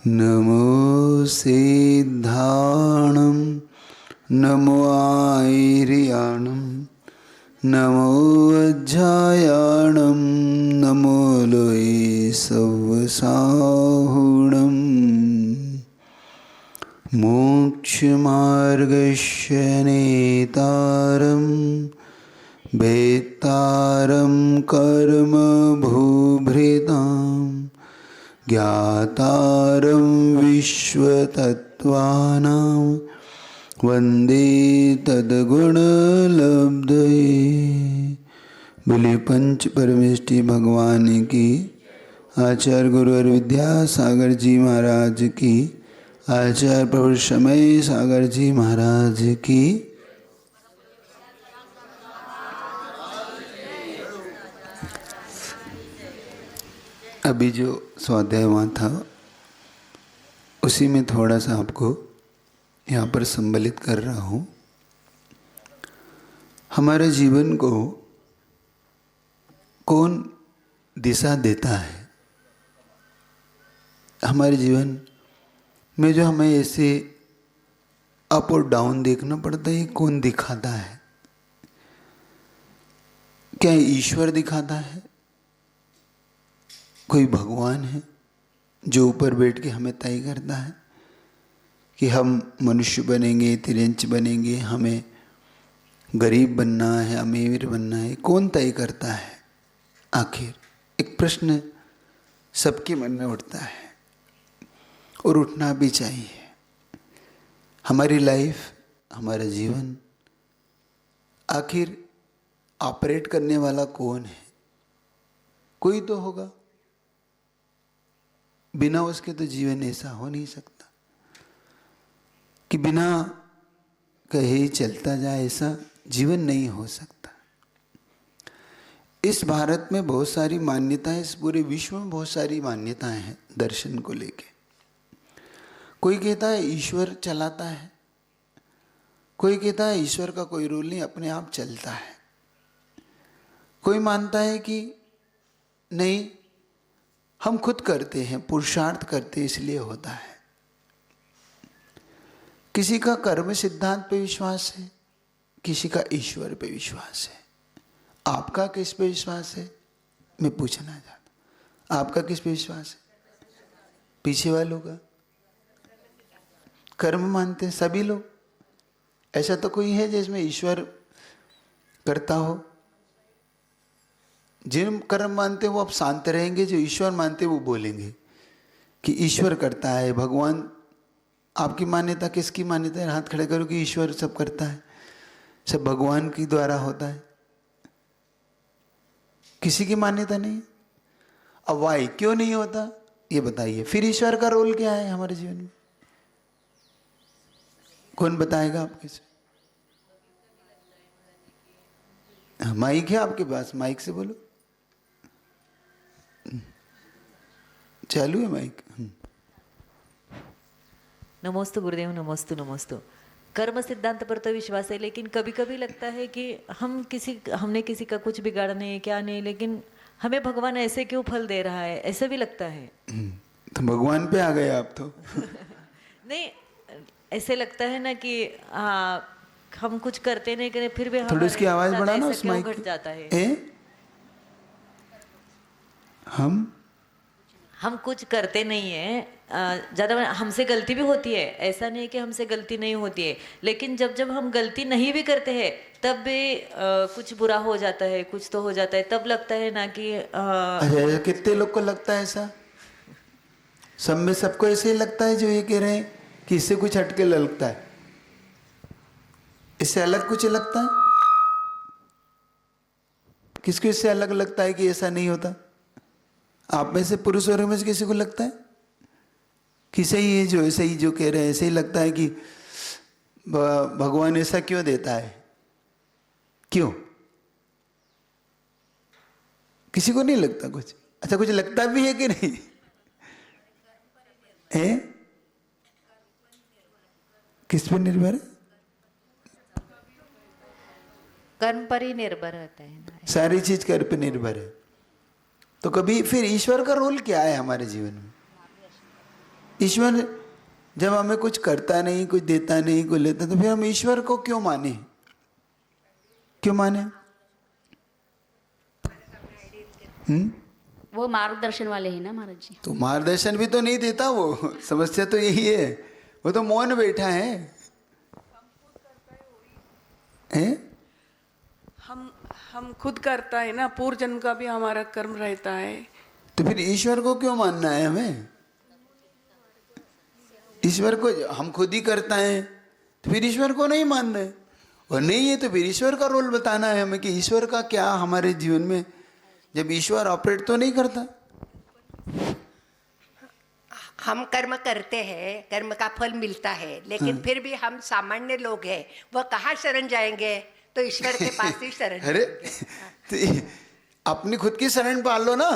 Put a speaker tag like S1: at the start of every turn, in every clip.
S1: नमो सिद्धाणं नमो आयर्याणं नमो वज्रायाणं नमो लोये सव्वसाहुणम् मोक्षमार्गस्य नेतारं वेत्तारं कर्मभूभृतां ज्ञातारं विश्वतत्त्वानां वन्दे तद्गुणलब्धये। बोले पंच परमेष्टि भगवान की, आचार्य गुरुवर विद्यासागर जी महाराज की, आचार्य प्रभु समय सागर जी महाराज की। अभी जो स्वाध्याय वहाँ था उसी में थोड़ा सा आपको यहाँ पर सम्मिलित कर रहा हूँ। हमारे जीवन को कौन दिशा देता है? हमारे जीवन में जो हमें ऐसे अप और डाउन देखना पड़ता है, ये कौन दिखाता है? क्या ईश्वर दिखाता है? कोई भगवान है जो ऊपर बैठ के हमें तय करता है कि हम मनुष्य बनेंगे, तिरंच बनेंगे, हमें गरीब बनना है, अमीर बनना है? कौन तय करता है? आखिर एक प्रश्न सबके मन में उठता है और उठना भी चाहिए। हमारी लाइफ, हमारा जीवन आखिर ऑपरेट करने वाला कौन है? कोई तो होगा, बिना उसके तो जीवन ऐसा हो नहीं सकता कि बिना कहे चलता जाए, ऐसा जीवन नहीं हो सकता। इस भारत में बहुत सारी मान्यताएं, इस पूरे विश्व में बहुत सारी मान्यताएं हैं दर्शन को लेके। कोई कहता है ईश्वर चलाता है, कोई कहता है ईश्वर का कोई रोल नहीं, अपने आप चलता है। कोई मानता है कि नहीं, हम खुद करते हैं, पुरुषार्थ करते इसलिए होता है। किसी का कर्म सिद्धांत पे विश्वास है, किसी का ईश्वर पे विश्वास है। आपका किस पे विश्वास है? मैं पूछना चाहता हूं, आपका किस पे विश्वास है? पीछे वालों का कर्म मानते हैं सभी लोग। ऐसा तो कोई है जिसमें ईश्वर करता हो? जिन कर्म मानते हैं वो अब शांत रहेंगे, जो ईश्वर मानते हैं वो बोलेंगे कि ईश्वर करता है, भगवान। आपकी मान्यता किसकी मान्यता है? हाथ खड़े करो कि ईश्वर सब करता है, सब भगवान के द्वारा होता है। किसी की मान्यता नहीं। अब वाई क्यों नहीं होता ये बताइए। फिर ईश्वर का रोल क्या है हमारे जीवन में? कौन बताएगा आपके से? माइक है आपके पास? माइक से बोलो। चालू है माइक?
S2: नमोस्तु गुरुदेव, नमोस्तु नमोस्तु। कर्म सिद्धांत पर तो विश्वास है, लेकिन कभी कभी लगता है कि हमने किसी का कुछ बिगाड़ा नहीं, क्या नहीं, लेकिन हमें भगवान ऐसे क्यों फल दे रहा है, ऐसे भी लगता है।
S1: तो भगवान पे आ गए आप तो।
S2: नहीं, ऐसे लगता है ना कि हाँ, हम कुछ करते नहीं करें फिर भी
S1: थोड़ी उसकी आवाज बढ़ाना उस माइक
S2: घट जाता है। हम कुछ करते नहीं है, ज़्यादा हमसे गलती भी होती है, ऐसा नहीं है कि हमसे गलती नहीं होती है, लेकिन जब हम गलती नहीं भी करते हैं तब भी कुछ बुरा हो जाता है, कुछ तो हो जाता है, तब लगता है ना कि
S1: अच्छा, कितने लोग को लगता है ऐसा? सब में सबको ऐसे ही लगता है जो ये कह रहे हैं कि इससे कुछ हटके लगता है, इससे अलग कुछ लगता है? किसको इससे अलग लगता है कि ऐसा नहीं होता? आप में से पुरुष और में से किसी को लगता है कि सही है, जो ऐसे ही जो कह रहे हैं ऐसे ही लगता है कि भगवान ऐसा क्यों देता है? क्यों? किसी को नहीं लगता कुछ? अच्छा, कुछ लगता भी है कि नहीं है? किस पर निर्भर है?
S2: कर्म पर ही निर्भर रहता है ना।
S1: सारी चीज कर्म पर निर्भर है। तो कभी फिर ईश्वर का रोल क्या है हमारे जीवन में? ईश्वर जब हमें कुछ करता नहीं, कुछ देता नहीं, कुछ लेता, तो फिर हम ईश्वर को क्यों माने? क्यों माने?
S3: वो मार्गदर्शन वाले हैं ना महाराज जी।
S1: तो मार्गदर्शन भी तो नहीं देता वो, समस्या तो यही है। वो तो मौन बैठा है, हैं?
S4: हम खुद करता है ना, पूर्व जन्म का भी हमारा कर्म रहता है।
S1: तो फिर ईश्वर को क्यों मानना है हमें? ईश्वर को हम खुद ही करता है, तो फिर ईश्वर को नहीं मानना है। और नहीं है तो फिर ईश्वर का रोल बताना है हमें कि ईश्वर का क्या हमारे जीवन में, जब ईश्वर ऑपरेट तो नहीं करता।
S5: हम कर्म करते हैं, कर्म का फल मिलता है, लेकिन फिर भी हम सामान्य लोग हैं, वह कहाँ शरण जाएंगे? तो ईश्वर के पास ही शरण
S1: अरे तो अपनी खुद की शरण पाल लो ना।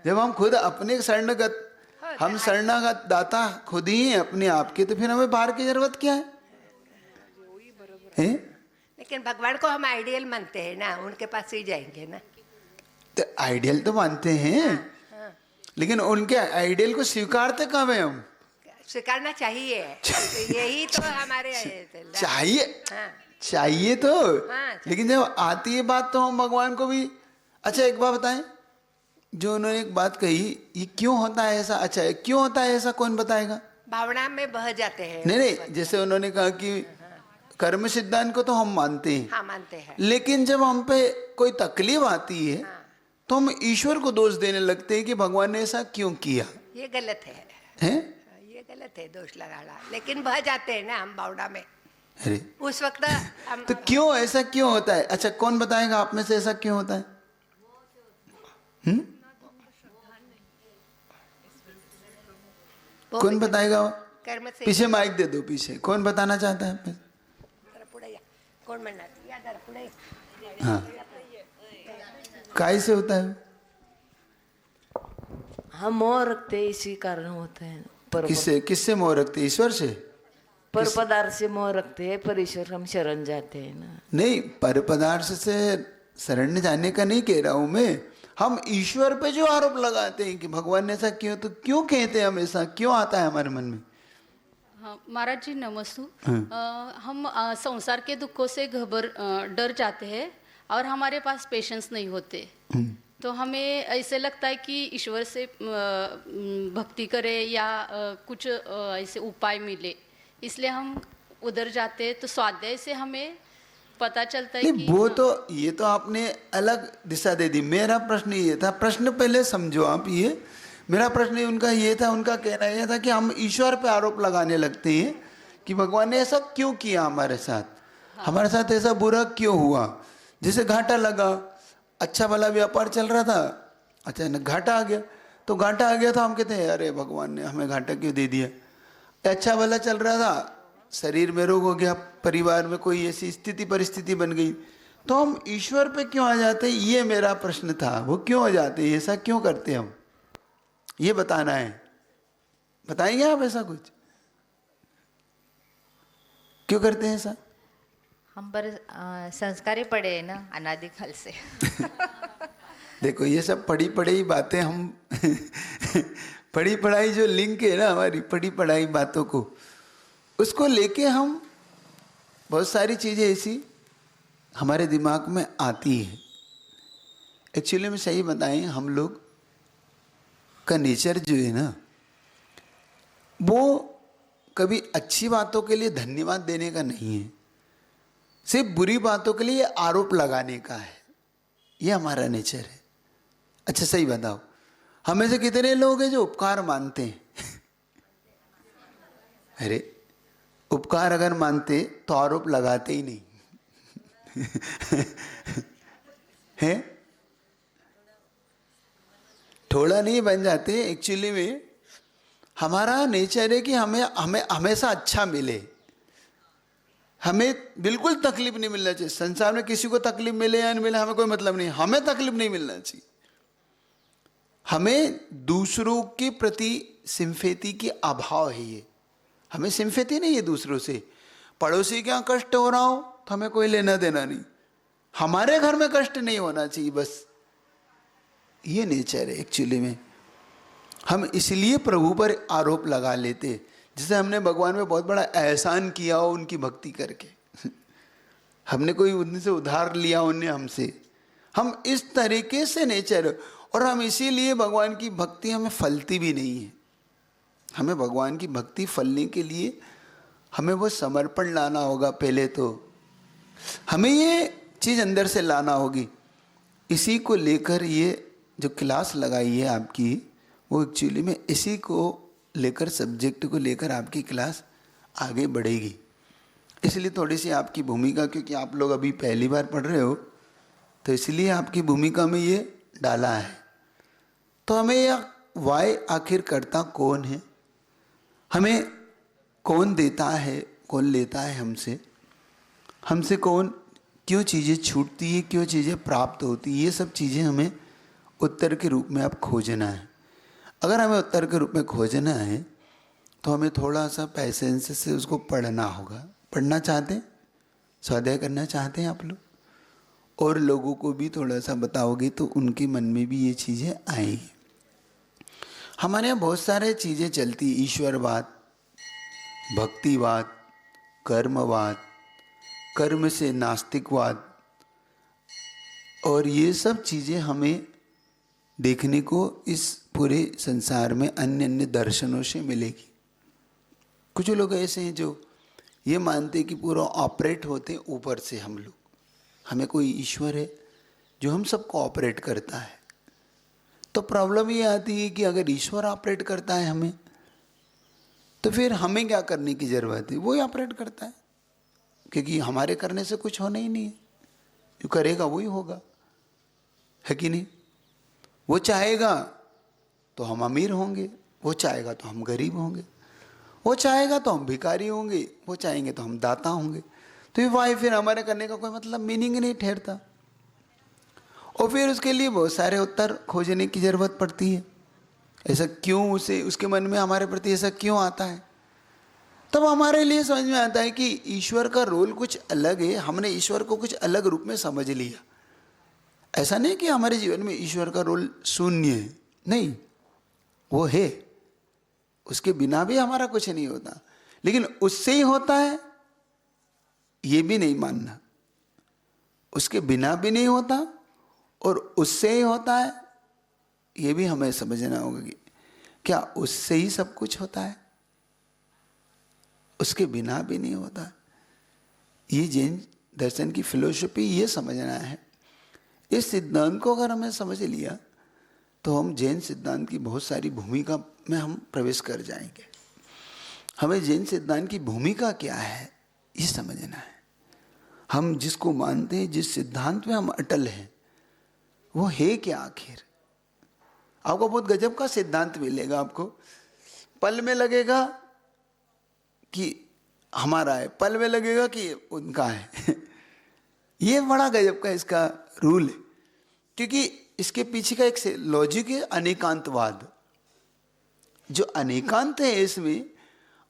S1: जब हम खुद अपने शरणगत, हम शरणागत दाता खुद ही हैं अपने आप के, तो फिर हमें बाहर की जरूरत क्या है?
S5: लेकिन भगवान को हम आइडियल मानते हैं ना, उनके पास ही जाएंगे ना।
S1: तो आइडियल तो मानते हैं, लेकिन उनके आइडियल को स्वीकारते कब है हम?
S5: स्वीकारना चाहिए, यही तो हमारे
S1: चाहिए,
S5: हाँ।
S1: चाहिए तो
S5: हाँ,
S1: लेकिन जब आती है बात तो हम भगवान को भी। अच्छा एक बात बताएं, जो उन्होंने एक बात कही, ये क्यों होता है ऐसा? अच्छा क्यों होता है ऐसा, कौन बताएगा?
S5: भावना में बह जाते हैं।
S1: नहीं, जैसे उन्होंने कहा कि कर्म सिद्धांत को तो हम मानते हैं,
S5: हाँ मानते हैं,
S1: लेकिन जब हम पे कोई तकलीफ आती है तो हम ईश्वर को दोष देने लगते हैं कि भगवान ने ऐसा क्यों किया।
S5: ये गलत है,
S1: हैं?
S5: ये गलत है दोष लगाना, लेकिन बह जाते हैं ना हम भावना में।
S1: अरे
S5: उस वक्त हम
S1: तो क्यों ऐसा क्यों होता है? अच्छा कौन बताएगा आप में से ऐसा क्यों होता है? कौन बताएगा?
S5: कर्म से
S1: पीछे माइक दे दो, पीछे कौन बताना चाहता है?
S5: जरा पुढे या. कोण म्हणणार या जरा पुढे.
S1: हाँ, काय से होता है?
S2: हम मोह रखते हैं, इसी कारण होता है।
S1: किससे किससे मोह रखते? ईश्वर से?
S2: पर पदार्थ से मोह रखते हैं, पर ईश्वर हम शरण जाते हैं ना।
S1: नहीं, पर पदार्थ से शरण जाने का नहीं कह रहा हूं मैं। हम ईश्वर पे जो आरोप लगाते हैं कि भगवान ने ऐसा क्यों, तो क्यों कहते हैं हम ऐसा, क्यों आता है हमारे मन में?
S3: हाँ महाराज जी नमस्तु। हम संसार के दुखों से डर जाते हैं और हमारे पास पेशेंस नहीं होते, तो हमें ऐसे लगता है कि ईश्वर से भक्ति करें या कुछ ऐसे उपाय मिले, इसलिए हम उधर जाते हैं। तो स्वाध्याय से हमें पता चलता है
S1: नहीं,
S3: कि
S1: वो तो ये तो आपने अलग दिशा दे दी। मेरा प्रश्न ये था, प्रश्न पहले समझो आप। ये मेरा प्रश्न उनका ये था, उनका कहना यह था कि हम ईश्वर पे आरोप लगाने लगते हैं कि भगवान ने ऐसा क्यों किया हमारे साथ, हमारे साथ ऐसा बुरा क्यों हुआ। जैसे घाटा लगा, अच्छा भला व्यापार चल रहा था, अचानक घाटा आ गया, तो घाटा आ गया तो हम कहते हैं अरे भगवान ने हमें घाटा क्यों दे दिया। अच्छा भला चल रहा था, शरीर में रोग हो गया, परिवार में कोई ऐसी स्थिति परिस्थिति बन गई, तो हम ईश्वर पे क्यों आ जाते हैं? ये मेरा प्रश्न था, वो क्यों आ जाते हैं, ऐसा क्यों करते हैं हम, ये बताना है। बताएंगे आप ऐसा कुछ क्यों करते हैं ऐसा?
S6: हम पर संस्कार ही पड़े हैं ना अनादिकाल से।
S1: देखो ये सब पढ़ी पढ़ाई बातें हम पढ़ी पढ़ाई जो लिंक है ना हमारी पढ़ी पढ़ाई बातों को, उसको लेके हम बहुत सारी चीज़ें ऐसी हमारे दिमाग में आती है। एक्चुअली में सही बताएं, हम लोग का नेचर जो है ना, वो कभी अच्छी बातों के लिए धन्यवाद देने का नहीं है, सिर्फ बुरी बातों के लिए आरोप लगाने का है। ये हमारा नेचर है। अच्छा सही बताओ, हमें से कितने लोग हैं जो उपकार मानते हैं? अरे उपकार अगर मानते तो आरोप लगाते ही नहीं। हैं? थोड़ा नहीं बन जाते। एक्चुअली में हमारा नेचर है कि हमें हमेशा अच्छा मिले, हमें बिल्कुल तकलीफ नहीं मिलना चाहिए। संसार में किसी को तकलीफ मिले या नहीं मिले हमें कोई मतलब नहीं, हमें तकलीफ नहीं मिलना चाहिए। हमें दूसरों के प्रति सिंफेती की अभाव है। ये हमें सिंफेती नहीं है दूसरों से। पड़ोसी के यहाँ कष्ट हो रहा हो तो हमें कोई लेना देना नहीं, हमारे घर में कष्ट नहीं होना चाहिए, बस ये नेचर है एक्चुअली में। हम इसलिए प्रभु पर आरोप लगा लेते, जैसे हमने भगवान में बहुत बड़ा एहसान किया हो उनकी भक्ति करके, हमने कोई उनसे उधार लिया उन्हें हमसे, हम इस तरीके से नेचर, और हम इसीलिए भगवान की भक्ति हमें फलती भी नहीं है। हमें भगवान की भक्ति फलने के लिए हमें वो समर्पण लाना होगा। पहले तो हमें ये चीज़ अंदर से लाना होगी। इसी को लेकर ये जो क्लास लगाई है आपकी, वो एक्चुअली में इसी को लेकर, सब्जेक्ट को लेकर आपकी क्लास आगे बढ़ेगी। इसलिए थोड़ी सी आपकी भूमिका, क्योंकि आप लोग अभी पहली बार पढ़ रहे हो, तो इसलिए आपकी भूमिका में ये डाला है। तो हमें यह वाय आखिर करता कौन है, हमें कौन देता है, कौन लेता है हमसे, हमसे कौन, क्यों चीज़ें छूटती है, क्यों चीज़ें प्राप्त होती है, ये सब चीज़ें हमें उत्तर के रूप में आप खोजना है। अगर हमें उत्तर के रूप में खोजना है तो हमें थोड़ा सा पैसेंस से उसको पढ़ना होगा। पढ़ना चाहते हैं, स्वाध्याय करना चाहते हैं आप लोग, और लोगों को भी थोड़ा सा बताओगे तो उनके मन में भी ये चीज़ें आएंगी। हमारे यहाँ बहुत सारे चीज़ें चलती, ईश्वरवाद, भक्तिवाद, कर्मवाद, कर्म से नास्तिकवाद, और ये सब चीज़ें हमें देखने को इस पूरे संसार में अन्य अन्य दर्शनों से मिलेगी। कुछ लोग ऐसे हैं जो ये मानते हैं कि पूरा ऑपरेट होते हैं ऊपर से हम लोग, हमें कोई ईश्वर है जो हम सबको ऑपरेट करता है। तो प्रॉब्लम ये आती है कि अगर ईश्वर ऑपरेट करता है हमें, तो फिर हमें क्या करने की ज़रूरत है, वही ऑपरेट करता है, क्योंकि हमारे करने से कुछ होना ही नहीं है, जो करेगा वही होगा, है कि नहीं। वो चाहेगा तो हम अमीर होंगे, वो चाहेगा तो हम गरीब होंगे, वो चाहेगा तो हम भिखारी होंगे, वो चाहेंगे तो हम दाता होंगे। तो ये वाई फिर हमारे करने का कोई मतलब मीनिंग नहीं ठहरता, और फिर उसके लिए बहुत सारे उत्तर खोजने की ज़रूरत पड़ती है। ऐसा क्यों, उसे उसके मन में हमारे प्रति ऐसा क्यों आता है, तब हमारे लिए समझ में आता है कि ईश्वर का रोल कुछ अलग है, हमने ईश्वर को कुछ अलग रूप में समझ लिया। ऐसा नहीं कि हमारे जीवन में ईश्वर का रोल शून्य है, नहीं, वो है, उसके बिना भी हमारा कुछ नहीं होता, लेकिन उससे ही होता है ये भी नहीं मानना, उसके बिना भी नहीं होता और उससे ही होता है ये भी हमें समझना होगा कि क्या उससे ही सब कुछ होता है, उसके बिना भी नहीं होता। ये जैन दर्शन की फिलोसफी ये समझना है। इस सिद्धांत को अगर हमें समझ लिया तो हम जैन सिद्धांत की बहुत सारी भूमिका में हम प्रवेश कर जाएंगे। हमें जैन सिद्धांत की भूमिका क्या है ये समझना है। हम जिसको मानते हैं, जिस सिद्धांत में हम अटल हैं, वो है क्या आखिर। आपको बहुत गजब का सिद्धांत मिलेगा, आपको पल में लगेगा कि हमारा है, पल में लगेगा कि उनका है। ये बड़ा गजब का इसका रूल है, क्योंकि इसके पीछे का एक लॉजिक है अनेकांतवाद। जो अनेकांत है, इसमें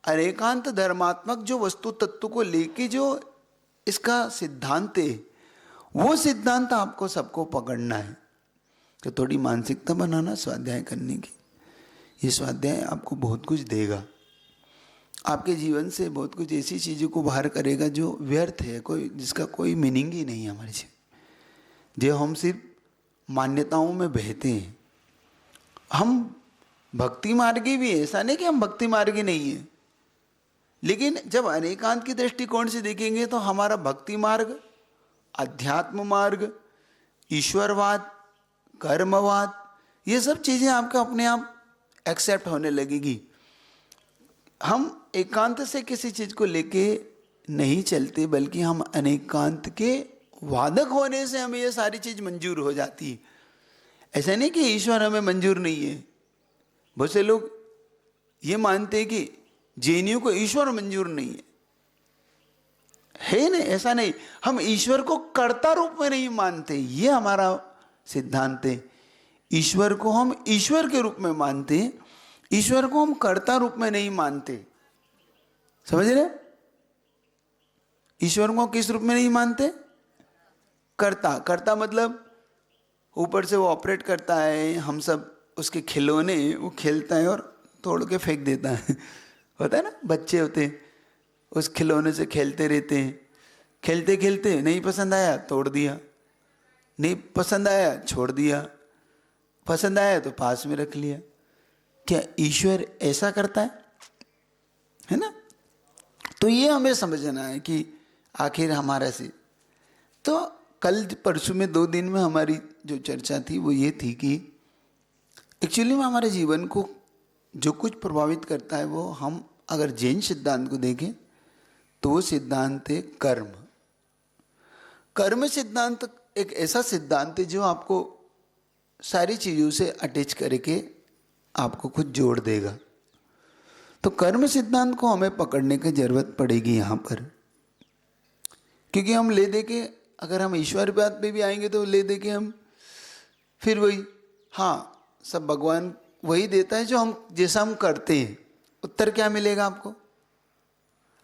S1: अनेकांत धर्मात्मक जो वस्तु तत्व को लेके जो इसका सिद्धांत है, वो सिद्धांत आपको सबको पकड़ना है। तो थोड़ी मानसिकता बनाना स्वाध्याय करने की। ये स्वाध्याय आपको बहुत कुछ देगा, आपके जीवन से बहुत कुछ ऐसी चीज़ों को बाहर करेगा जो व्यर्थ है, कोई जिसका कोई मीनिंग ही नहीं है हमारे जीवन। जो हम सिर्फ मान्यताओं में बहते हैं। हम भक्ति मार्गी भी है, ऐसा नहीं कि हम भक्ति मार्गी नहीं है, लेकिन जब अनेकांत की दृष्टिकोण से देखेंगे तो हमारा भक्ति मार्ग, अध्यात्म मार्ग, ईश्वरवाद, कर्मवाद, ये सब चीज़ें आपका अपने आप एक्सेप्ट होने लगेगी। हम एकांत से किसी चीज़ को लेके नहीं चलते, बल्कि हम अनेकांत के वादक होने से हमें ये सारी चीज़ मंजूर हो जाती है। ऐसा नहीं कि ईश्वर हमें मंजूर नहीं है। बहुत से लोग ये मानते हैं कि जैनियों को ईश्वर मंजूर नहीं है नहीं, ऐसा नहीं। हम ईश्वर को कर्ता रूप में नहीं मानते, ये हमारा सिद्धांत है। ईश्वर को हम ईश्वर के रूप में मानते हैं, ईश्वर को हम कर्ता रूप में नहीं मानते। समझ रहे? ईश्वर को किस रूप में नहीं मानते? कर्ता। कर्ता मतलब ऊपर से वो ऑपरेट करता है, हम सब उसके खिलौने वो खेलता है और तोड़ के फेंक देता है। होता है ना, बच्चे होते हैं उस खिलौने से खेलते रहते हैं, खेलते खेलते नहीं पसंद आया तोड़ दिया, नहीं पसंद आया छोड़ दिया, पसंद आया तो पास में रख लिया। क्या ईश्वर ऐसा करता है ना? तो ये हमें समझना है कि आखिर हमारा से। तो कल परसों में 2 दिन में हमारी जो चर्चा थी वो ये थी कि एक्चुअली में हमारे जीवन को जो कुछ प्रभावित करता है वो, हम अगर जैन सिद्धांत को देखें तो वो सिद्धांत है कर्म। कर्म सिद्धांत एक ऐसा सिद्धांत है जो आपको सारी चीज़ों से अटैच करके आपको खुद जोड़ देगा। तो कर्म सिद्धांत को हमें पकड़ने की जरूरत पड़ेगी यहाँ पर, क्योंकि हम ले दे के, अगर हम ईश्वर बात पे भी आएंगे तो ले दे के हम फिर वही, हाँ सब भगवान वही देता है जो हम जैसा हम करते हैं। उत्तर क्या मिलेगा आपको?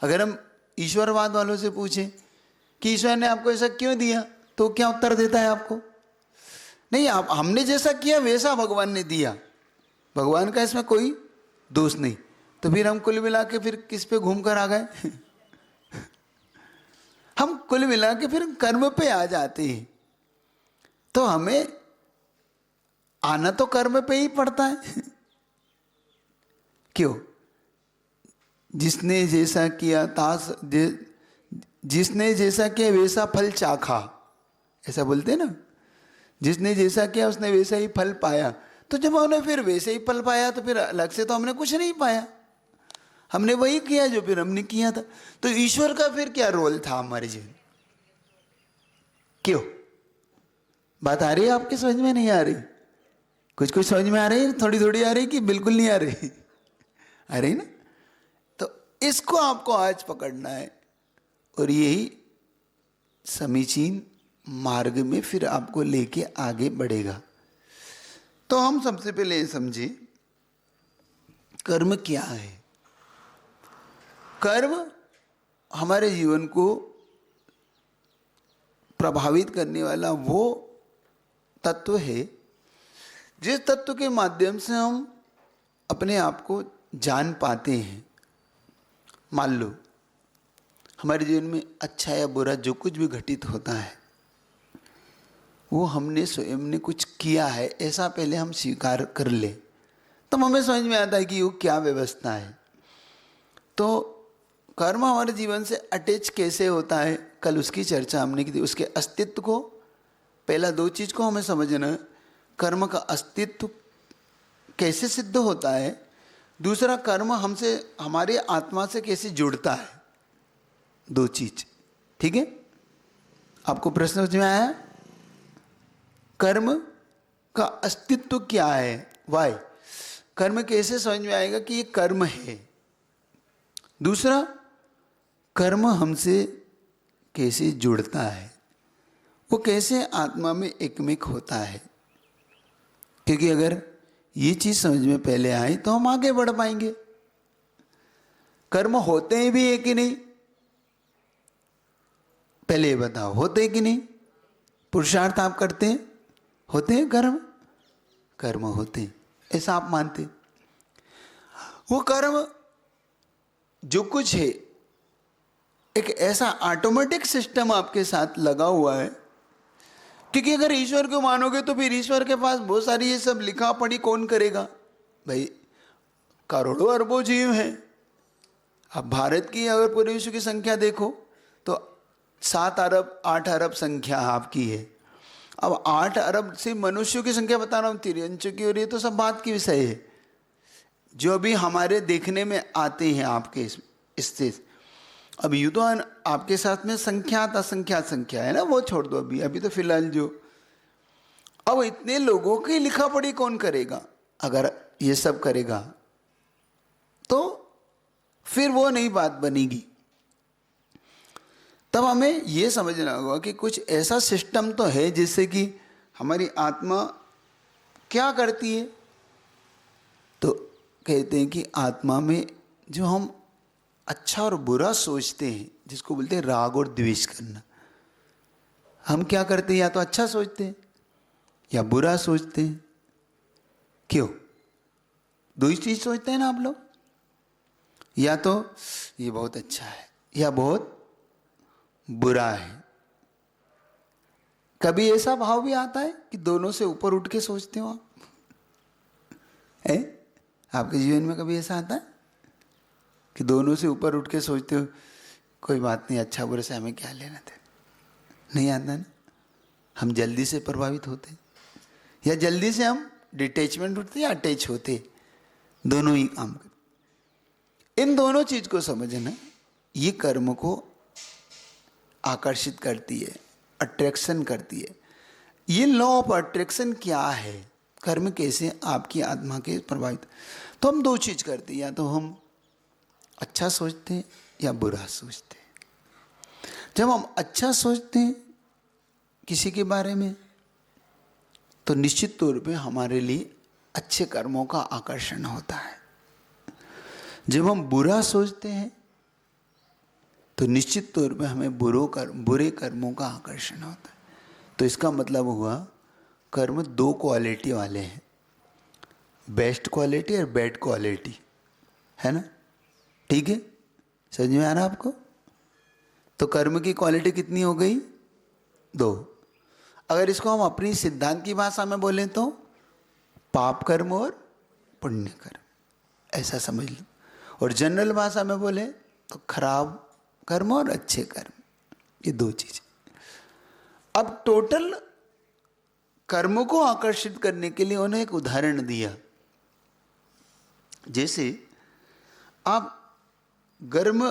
S1: अगर हम ईश्वरवाद वालों से पूछें कि ईश्वर ने आपको ऐसा क्यों दिया, तो क्या उत्तर देता है आपको? नहीं, आप हमने जैसा किया वैसा भगवान ने दिया, भगवान का इसमें कोई दोष नहीं। तो फिर हम कुल मिला के फिर किस पे घूम कर आ गए? हम कुल मिला के फिर कर्म पे आ जाते हैं। तो हमें आना तो कर्म पे ही पड़ता है। क्यों? जिसने जैसा किया जिसने जैसा किया वैसा फल चाखा, ऐसा बोलते हैं ना। जिसने जैसा किया उसने वैसा ही फल पाया। तो जब हमने फिर वैसे ही फल पाया तो फिर अलग से तो हमने कुछ नहीं पाया, हमने वही किया जो फिर हमने किया था। तो ईश्वर का फिर क्या रोल था हमारे जीवन? क्यों? बात आ रही है आपके समझ में? नहीं आ रही? कुछ कुछ समझ में आ रही है, थोड़ी थोड़ी आ रही कि बिल्कुल नहीं आ रही? आ रही ना? तो इसको आपको आज पकड़ना है और यही समीचीन मार्ग में फिर आपको लेके आगे बढ़ेगा। तो हम सबसे पहले ये समझे कर्म क्या है। कर्म हमारे जीवन को प्रभावित करने वाला वो तत्व है जिस तत्व के माध्यम से हम अपने आप को जान पाते हैं। मान लो हमारे जीवन में अच्छा या बुरा जो कुछ भी घटित होता है वो हमने स्वयं ने कुछ किया है ऐसा पहले हम स्वीकार कर ले, तो हमें समझ में आता है कि वो क्या व्यवस्था है। तो कर्म हमारे जीवन से अटैच कैसे होता है, कल उसकी चर्चा हमने की थी। उसके अस्तित्व को, पहला 2 चीज़ को हमें समझना है। कर्म का अस्तित्व कैसे सिद्ध होता है, दूसरा कर्म हमसे, हमारे आत्मा से कैसे जुड़ता है। 2 चीज, ठीक है? आपको प्रश्न समझ में आया? कर्म का अस्तित्व क्या है, वाई, कर्म कैसे समझ में आएगा कि ये कर्म है। दूसरा, कर्म हमसे कैसे जुड़ता है, वो कैसे आत्मा में एकमिक होता है। क्योंकि अगर ये चीज समझ में पहले आई तो हम आगे बढ़ पाएंगे। कर्म होते हैं भी है कि नहीं, पहले ये बताओ, होते हैं कि नहीं? पुरुषार्थ आप करते हैं, होते हैं कर्म? कर्म होते हैं, ऐसा आप मानते हैं? वो कर्म जो कुछ है एक ऐसा ऑटोमेटिक सिस्टम आपके साथ लगा हुआ है। क्योंकि अगर ईश्वर को मानोगे तो फिर ईश्वर के पास बहुत सारी ये सब लिखा पढ़ी कौन करेगा भाई? करोड़ों अरबों जीव हैं। अब भारत की अगर पूरे विश्व की संख्या देखो तो 7 अरब 8 अरब संख्या आपकी है। अब 8 अरब से मनुष्यों की संख्या बता रहा हूँ, तिरंचों की, और ये तो सब बात की विषय है जो अभी हमारे देखने में आते हैं आपके इससे। अब यूँ तो आपके साथ में संख्यात असंख्यात संख्या है ना, वो छोड़ दो अभी, अभी तो फिलहाल जो, अब इतने लोगों की लिखा पढ़ी कौन करेगा? अगर ये सब करेगा तो फिर वो नई बात बनेगी। तब हमें ये समझना होगा कि कुछ ऐसा सिस्टम तो है जिससे कि हमारी आत्मा क्या करती है। तो कहते हैं कि आत्मा में जो हम अच्छा और बुरा सोचते हैं, जिसको बोलते हैं राग और द्वेष करना, हम क्या करते हैं? या तो अच्छा सोचते हैं या बुरा सोचते हैं। क्यों? दो ही चीज सोचते हैं ना आप लोग, या तो ये बहुत अच्छा है या बहुत बुरा है। कभी ऐसा भाव भी आता है कि दोनों से ऊपर उठ के सोचते हो आप? है आपके जीवन में कभी ऐसा आता है कि दोनों से ऊपर उठ के सोचते हो कोई बात नहीं, अच्छा बुरे से हमें क्या लेना था? नहीं आता ना। हम जल्दी से प्रभावित होते या जल्दी से हम डिटैचमेंट होते या अटैच होते, दोनों ही काम करते। इन दोनों चीज को समझना, ये कर्म को आकर्षित करती है, अट्रैक्शन करती है। ये लॉ ऑफ अट्रैक्शन क्या है, कर्म कैसे आपकी आत्मा के प्रभावित। तो हम दो चीज करते हैं, या तो हम अच्छा सोचते हैं या बुरा सोचते हैं। जब हम अच्छा सोचते हैं किसी के बारे में तो निश्चित तौर पे हमारे लिए अच्छे कर्मों का आकर्षण होता है। जब हम बुरा सोचते हैं तो निश्चित तौर पे हमें बुरे कर्मों का आकर्षण होता है। तो इसका मतलब हुआ कर्म दो क्वालिटी वाले हैं, बेस्ट क्वालिटी और बैड क्वालिटी, है ना? ठीक है, समझ में आ रहा आपको? तो कर्म की क्वालिटी कितनी हो गई? दो। अगर इसको हम अपनी सिद्धांत की भाषा में बोलें तो पाप कर्म और पुण्य कर्म, ऐसा समझ लो। और जनरल भाषा में बोले तो खराब कर्म और अच्छे कर्म, ये दो चीजें। अब टोटल कर्म को आकर्षित करने के लिए उन्होंने एक उदाहरण दिया। जैसे आप गर्म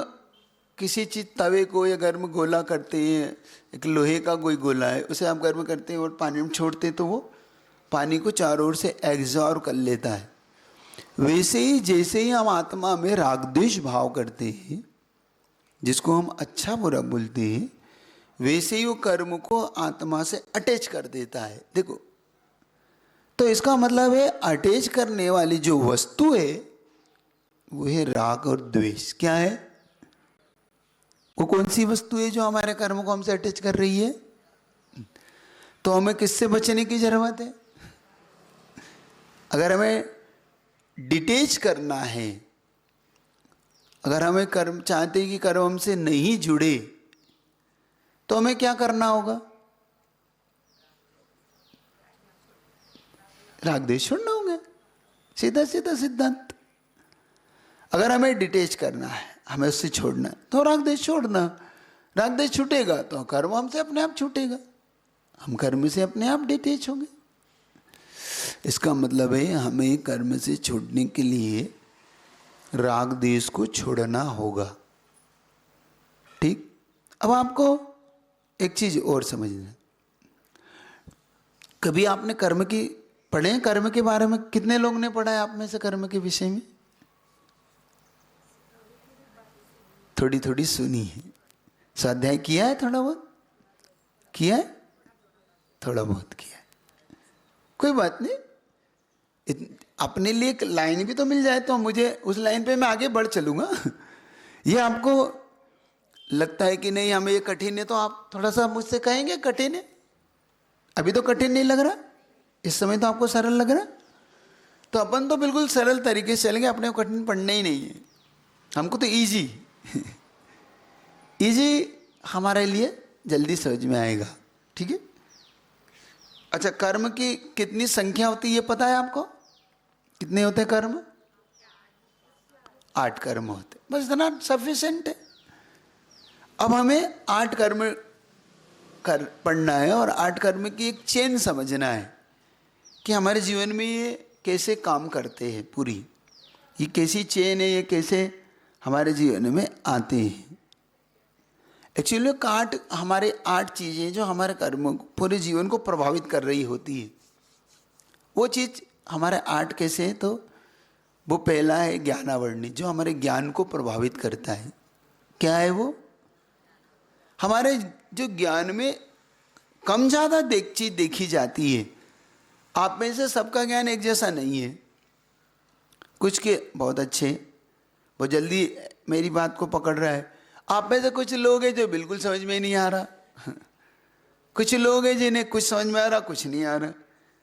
S1: किसी चीज तवे को या गर्म गोला करते हैं, एक लोहे का कोई गोला है, उसे आप गर्म करते हैं और पानी में छोड़ते हैं तो वो पानी को चारों ओर से एग्जॉर्ब कर लेता है। वैसे ही जैसे ही हम आत्मा में राग द्वेष भाव करते हैं, जिसको हम अच्छा बुरा बोलते हैं, वैसे ही वो कर्म को आत्मा से अटैच कर देता है। देखो, तो इसका मतलब है अटैच करने वाली जो वस्तु है वो है राग और द्वेष। क्या है वो? कौन सी वस्तु है जो हमारे कर्म को हमसे अटैच कर रही है? तो हमें किससे बचने की जरूरत है? अगर हमें डिटेच करना है, अगर हमें कर्म चाहते हैं कि कर्म हमसे नहीं जुड़े, तो हमें क्या करना होगा? राग द्वेष छोड़ना होगा, सीधा सीधा सिद्धांत। अगर हमें डिटेच करना है, हमें उससे छोड़ना है, तो राग द्वेष छोड़ना। राग द्वेष छूटेगा तो कर्म हमसे अपने आप छूटेगा, हम कर्म से अपने आप डिटेच होंगे। इसका मतलब है हमें कर्म से छूटने के लिए राग द्वेष को छोड़ना होगा। ठीक। अब आपको एक चीज और समझना, कभी आपने कर्म की पढ़े? कर्म के बारे में कितने लोग ने पढ़ा है आप में से? कर्म के विषय में थोड़ी थोड़ी सुनी है, स्वाध्याय किया है, थोड़ा बहुत किया है, थोड़ा बहुत किया है, कोई बात नहीं। अपने लिए एक लाइन भी तो मिल जाए तो मुझे उस लाइन पे मैं आगे बढ़ चलूंगा। ये आपको लगता है कि नहीं हमें ये कठिन है, तो आप थोड़ा सा मुझसे कहेंगे कठिन है। अभी तो कठिन नहीं लग रहा, इस समय तो आपको सरल लग रहा, तो अपन तो बिल्कुल सरल तरीके से चलेंगे, अपने को कठिन पढ़ना ही नहीं है, हमको तो इजी इजी हमारे लिए जल्दी समझ में आएगा। ठीक है। अच्छा, कर्म की कितनी संख्या होती है ये पता है आपको? कितने होते कर्म? 8 कर्म होते, बस इतना सफिशिएंट है। अब हमें 8 कर्म पढ़ना है और 8 कर्म की एक चेन समझना है कि हमारे जीवन में ये कैसे काम करते हैं, पूरी ये कैसी चेन है, ये कैसे हमारे जीवन में आते हैं। एक्चुअली हमारे 8 चीज़ें जो हमारे कर्म पूरे जीवन को प्रभावित कर रही होती है। वो चीज़ हमारे 8 कैसे है? तो वो पहला है ज्ञानावरणी, जो हमारे ज्ञान को प्रभावित करता है। क्या है वो? हमारे जो ज्ञान में कम ज़्यादा चीज़ देखी जाती है। आप में से सबका ज्ञान एक जैसा नहीं है, कुछ के बहुत अच्छे, वो जल्दी मेरी बात को पकड़ रहा है। आप में से कुछ लोग हैं जो बिल्कुल समझ में नहीं आ रहा, कुछ लोग हैं जिन्हें कुछ समझ में आ रहा, कुछ नहीं आ रहा।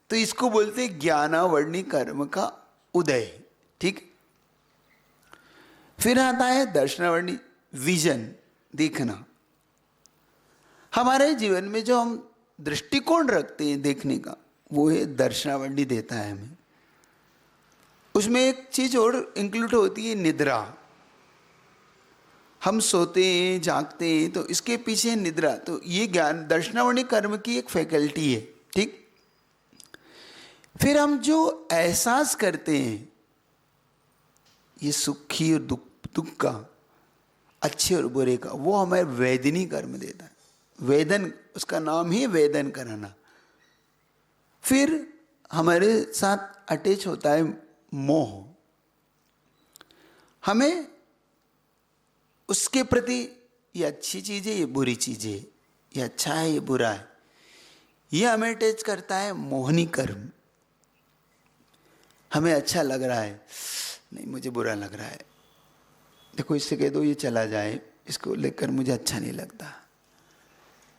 S1: तो इसको बोलते हैं ज्ञानावर्णी कर्म का उदय। ठीक। फिर आता है दर्शनावर्णी, विजन, देखना। हमारे जीवन में जो हम दृष्टिकोण रखते हैं देखने का, वो है दर्शनावर्णी देता है हमें। उसमें एक चीज और इंक्लूड होती है, निद्रा। हम सोते हैं, जागते हैं, तो इसके पीछे निद्रा। तो ये ज्ञान दर्शनावर्णी कर्म की एक फैकल्टी है। ठीक। फिर हम जो एहसास करते हैं, ये सुखी और दुख का, अच्छे और बुरे का, वो हमें वेदनी कर्म देता है। वेदन, उसका नाम ही वेदन कराना। फिर हमारे साथ अटैच होता है मोह। हमें उसके प्रति ये अच्छी चीज है, ये बुरी चीज है, ये अच्छा है, ये बुरा है, ये हमें अटैच करता है मोहनी कर्म। हमें अच्छा लग रहा है, नहीं मुझे बुरा लग रहा है, देखो इससे कह दो ये चला जाए, इसको लेकर मुझे अच्छा नहीं लगता,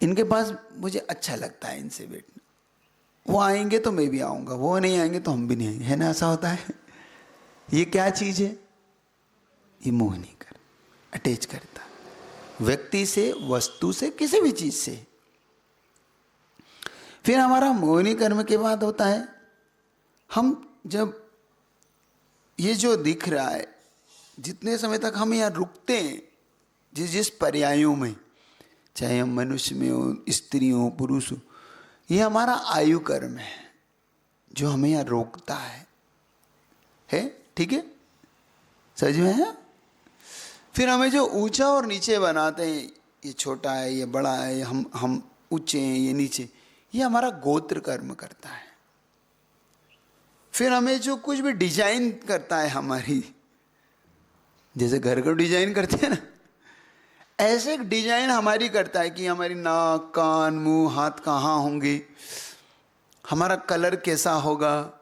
S1: इनके पास मुझे अच्छा लगता है इनसे बैठना, वो आएंगे तो मैं भी आऊँगा, वो नहीं आएंगे तो हम भी नहीं आएंगे, है ना? ऐसा होता है। ये क्या चीज़ है? ये मोह नहीं कर, अटैच करता व्यक्ति से, वस्तु से, किसी भी चीज़ से। फिर हमारा मोहनी कर्म के बाद होता है, हम जब ये जो दिख रहा है, जितने समय तक हम यहाँ रुकते हैं, जिस पर्यायों में, चाहे हम मनुष्य में हो, स्त्री हो, पुरुष हो, ये हमारा आयु कर्म है जो हमें यहाँ रोकता है? ठीक है, समझ में है? फिर हमें जो ऊंचा और नीचे बनाते हैं, ये छोटा है, ये बड़ा है, हम ऊंचे हैं, ये नीचे, ये हमारा गोत्र कर्म करता है। फिर हमें जो कुछ भी डिजाइन करता है हमारी, जैसे घर को डिजाइन करते हैं ना, ऐसे एक डिजाइन हमारी करता है कि हमारी नाक, कान, मुंह, हाथ कहाँ होंगे, हमारा कलर कैसा होगा,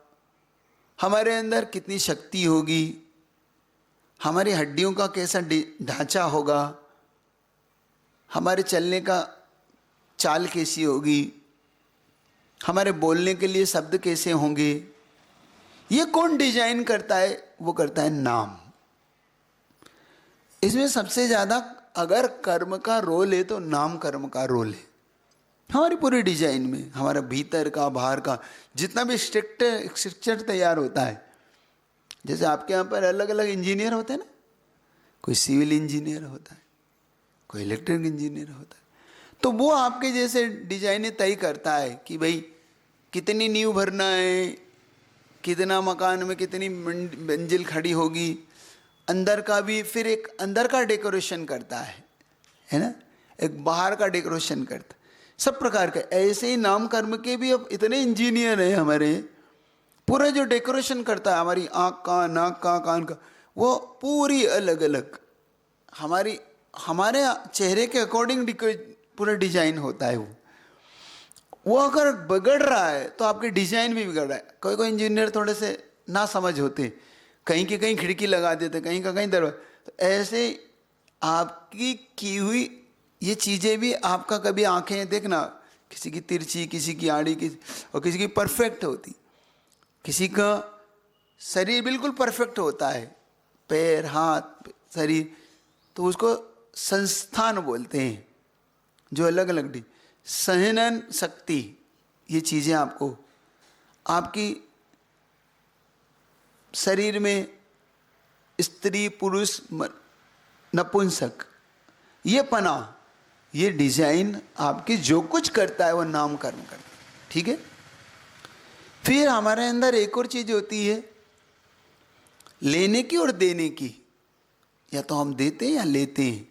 S1: हमारे अंदर कितनी शक्ति होगी, हमारी हड्डियों का कैसा ढांचा होगा, हमारे चलने का चाल कैसी होगी, हमारे बोलने के लिए शब्द कैसे होंगे, ये कौन डिजाइन करता है? वो करता है नाम। इसमें सबसे ज्यादा अगर कर्म का रोल है तो नाम कर्म का रोल है हमारी पूरी डिजाइन में। हमारा भीतर का, बाहर का, जितना भी स्ट्रक्चर तैयार होता है, जैसे आपके यहाँ पर अलग अलग इंजीनियर होते हैं ना, कोई सिविल इंजीनियर होता है, कोई इलेक्ट्रिक इंजीनियर होता है, तो वो आपके जैसे डिजाइने तय करता है कि भाई कितनी नींव भरना है, कितना मकान में कितनी मंजिल खड़ी होगी, अंदर का भी फिर एक अंदर का डेकोरेशन करता है ना, एक बाहर का डेकोरेशन करता, सब प्रकार के। ऐसे ही नाम कर्म के भी अब इतने इंजीनियर हैं हमारे, पूरा जो डेकोरेशन करता है हमारी आँख का, नाक का, कान का, वो पूरी अलग अलग हमारे चेहरे के अकॉर्डिंग पूरा डिजाइन होता है। वो अगर बिगड़ रहा है तो आपके डिजाइन भी बिगड़ रहा है। कोई कोई इंजीनियर थोड़े से ना समझ होते, कहीं की कहीं खिड़की लगा देते, कहीं का कहीं दरवाजा। तो ऐसे आपकी की हुई ये चीज़ें भी, आपका कभी आंखें देखना, किसी की तिरछी, किसी की आड़ी, और किसी की परफेक्ट होती, किसी का शरीर बिल्कुल परफेक्ट होता है, पैर, हाथ, शरीर, तो उसको संस्थान बोलते हैं, जो अलग अलग सहनन शक्ति, ये चीज़ें आपको आपकी शरीर में स्त्री, पुरुष, नपुंसक, ये पना, ये डिजाइन आपकी जो कुछ करता है वो नाम कर्म करता है। ठीक है। फिर हमारे अंदर एक और चीज होती है लेने की और देने की, या तो हम देते हैं या लेते हैं।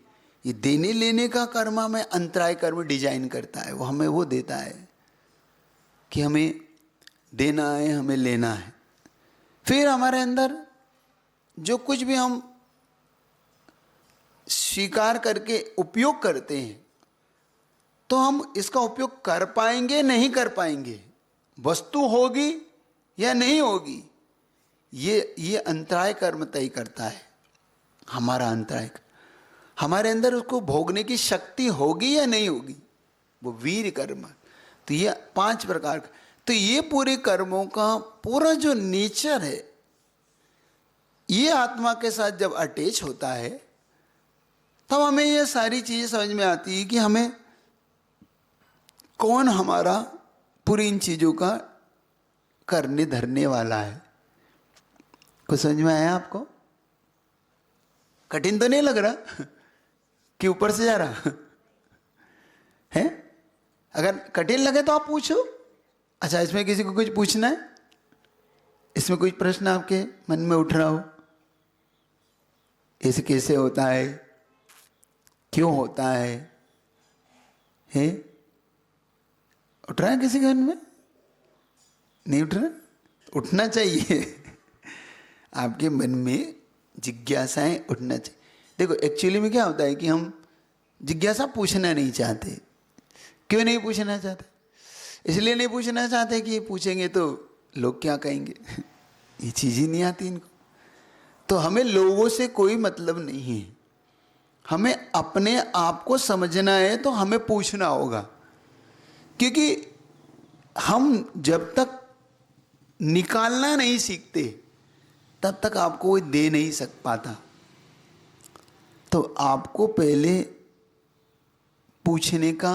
S1: ये देने लेने का कर्म हमें अंतराय कर्म डिजाइन करता है, वो हमें वो देता है कि हमें देना है, हमें लेना है। फिर हमारे अंदर जो कुछ भी हम स्वीकार करके उपयोग करते हैं, तो हम इसका उपयोग कर पाएंगे, नहीं कर पाएंगे, वस्तु होगी या नहीं होगी, ये अंतराय कर्म तय करता है। हमारा अंतराय, हमारे अंदर उसको भोगने की शक्ति होगी या नहीं होगी, वो वीर कर्म। तो ये 5 प्रकार का। तो ये पूरे कर्मों का पूरा जो नेचर है, ये आत्मा के साथ जब अटैच होता है तब हमें ये सारी चीजें समझ में आती है कि हमें कौन हमारा पूरी इन चीजों का करने धरने वाला है। कुछ समझ में आया आपको? कठिन तो नहीं लग रहा कि ऊपर से जा रहा है? अगर कठिन लगे तो आप पूछो। अच्छा, इसमें किसी को कुछ पूछना है? इसमें कोई प्रश्न आपके मन में उठ रहा हो? ऐसे कैसे होता है, क्यों होता है? उठ रहा है किसी के मन में? नहीं उठ रहा? उठना चाहिए आपके मन में जिज्ञासाएं उठना चाहिए। देखो एक्चुअली में क्या होता है कि हम जिज्ञासा पूछना नहीं चाहते। क्यों नहीं पूछना चाहते? इसलिए नहीं पूछना चाहते कि पूछेंगे तो लोग क्या कहेंगे ये चीज़ ही नहीं आती इनको। तो हमें लोगों से कोई मतलब नहीं है, हमें अपने आप को समझना है तो हमें पूछना होगा। क्योंकि हम जब तक निकालना नहीं सीखते तब तक आपको कोई दे नहीं पाता। तो आपको पहले पूछने का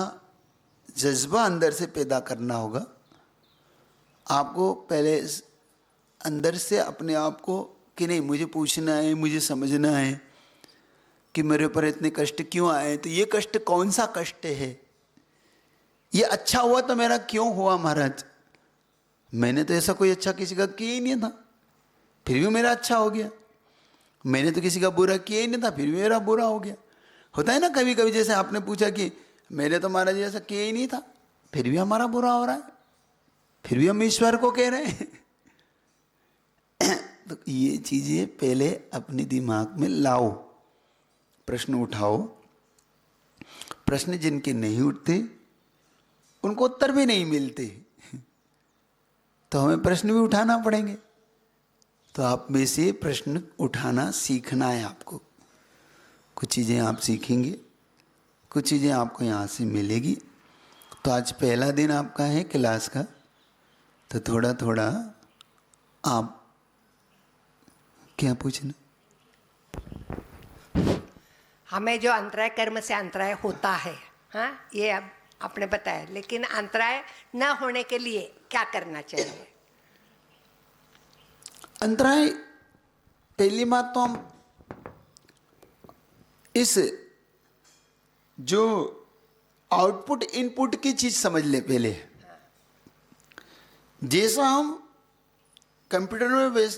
S1: जज्बा अंदर से पैदा करना होगा। आपको पहले अंदर से अपने आप को कि नहीं मुझे पूछना है, मुझे समझना है कि मेरे ऊपर इतने कष्ट क्यों आए, तो ये कष्ट कौन सा कष्ट है, ये अच्छा हुआ तो मेरा क्यों हुआ महाराज? मैंने तो ऐसा कोई अच्छा किसी का किया ही नहीं था, फिर भी मेरा अच्छा हो गया। मैंने तो किसी का बुरा किया ही नहीं था, फिर भी मेरा बुरा हो गया। होता है ना कभी कभी, जैसे आपने पूछा कि मैंने तो महाराज ऐसा किया ही नहीं था, फिर भी हमारा बुरा हो रहा है, फिर भी हम ईश्वर को कह रहे हैं तो ये चीजें पहले अपने दिमाग में लाओ, प्रश्न उठाओ। प्रश्न जिनके नहीं उठते उनको उत्तर भी नहीं मिलते, तो हमें प्रश्न भी उठाना पड़ेंगे। तो आप में से प्रश्न उठाना सीखना है आपको। कुछ चीज़ें आप सीखेंगे, कुछ चीज़ें आपको यहाँ से मिलेगी। तो आज पहला दिन आपका है क्लास का, तो थोड़ा थोड़ा आप क्या पूछना?
S5: हमें जो अंतराय कर्म से अंतराय होता है, हाँ ये अब आपने बताया, लेकिन अंतराय न होने के लिए क्या करना चाहिए?
S1: अंतराय, पहली बात तो हम इस जो आउटपुट इनपुट की चीज समझ ले पहले। जैसा हम कंप्यूटर में